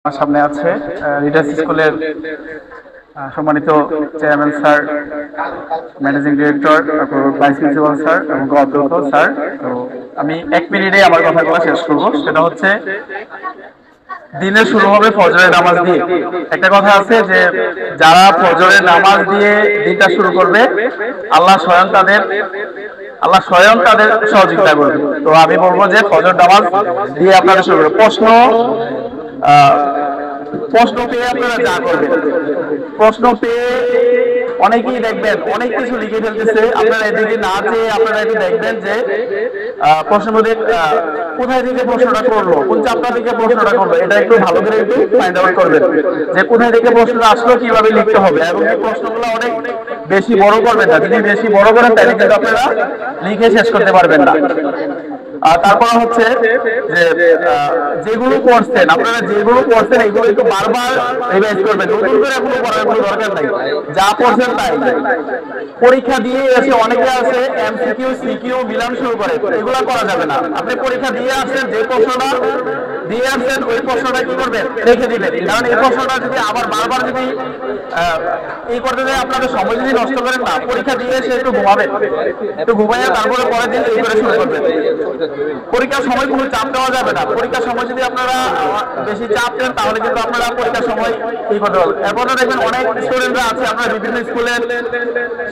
আমার সামনে আছে লিডার্স স্কুলের সম্মানিত chairman sir, managing director, vice principal sir এবং অধ্যক্ষ স্যার। তো আমি 1 মিনিটে আমার কথাগুলো শেষ করব। সেটা হচ্ছে, দিনের শুরু হবে ফজরের নামাজ দিয়ে। একটা কথা আছে যে যারা ফজরের নামাজ দিয়ে দিনটা শুরু করবে, আল্লাহ স্বয়ং তাদের সহযোগিতা করবে। তো আমি বলবো যে ফজর নামাজ দিয়ে আপনারা শুরু করবেন। প্রশ্ন পেয়ে আপনারা যা করবেন, প্রশ্ন পেয়ে অনেকেই দেখবেন অনেক কিছু লিখে ফেলতেছে। আপনারা এদিকে না চেয়ে আপনারা একটু দেখবেন যে প্রশ্নপত্রে কোথায় থেকে প্রশ্নটা করলো, কোন চাপটা থেকে প্রশ্নটা করলো, এটা একটু ভালো করে একটু ফাইন্ড আউট করবেন যে কোথায় থেকে প্রশ্নটা আসলো, কিভাবে লিখতে হবে। এবং এই প্রশ্নগুলো অনেক বেশি বড় করবেন না। যদি বেশি বড় করেন তাহলে কিন্তু আপনারা লিখে শেষ করতে পারবেন না। তারপর হচ্ছে যে যেগুলো পড়ছেন আপনারা এগুলো একটু বারবার রিভাইজ করবেন। নতুন করে কোনো পড়ার কোনো দরকার নাই, যা পড়ছেন তাই। পরীক্ষা দিয়ে এসে অনেকে আছে এমসিকিউ সিকিউ মিলান শুরু করে, এগুলো করা যাবে না। আপনি পরীক্ষা দিয়ে আসছেন, যে প্রশ্নটা দিয়ে আসছেন ওই প্রশ্নটা কি করবেন, রেখে দিবেন। কারণ এই প্রশ্নটা যদি আবার বারবার যদি এই করতে যায়, আপনাদের সময় যদি নষ্ট করেন না, পরীক্ষা দিয়ে এসে একটু ঘুমাইয়া তারপরে পরের দিন এই করে শুরু করবেন। পরীক্ষার সময় কোনো চাপ দেওয়া যাবে না। পরীক্ষার সময় যদি আপনারা বেশি চাপ দেন তাহলে কিন্তু আপনারা পরীক্ষার সময় এই করতে পারবেন। এরপরে দেখবেন অনেক স্টুডেন্টরা আছে, আপনারা বিভিন্ন স্কুলের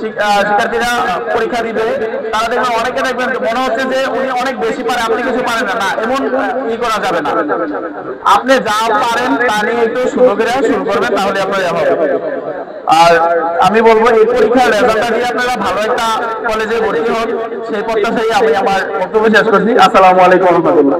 শিক্ষার্থীরা পরীক্ষা দিবে, তারা দেখবেন অনেকে দেখবেন মনে হচ্ছে যে উনি অনেক বেশি পারে, আপনি কিছু পারেন না। এমন করা যাবে না। আপনি যা পারেন তা নিয়ে একটু সুন্দর করে শুরু করবেন, তাহলে আপনার হবে। আর আমি বলবো এই পরীক্ষার রেজাল্টটা দিয়ে আপনারা ভালো একটা কলেজে ভর্তি হন, সেই প্রত্যাশায় আমি আমার বক্তব্য শেষ করছি। আসসালামু আলাইকুম ওয়া রাহমাতুল্লাহ।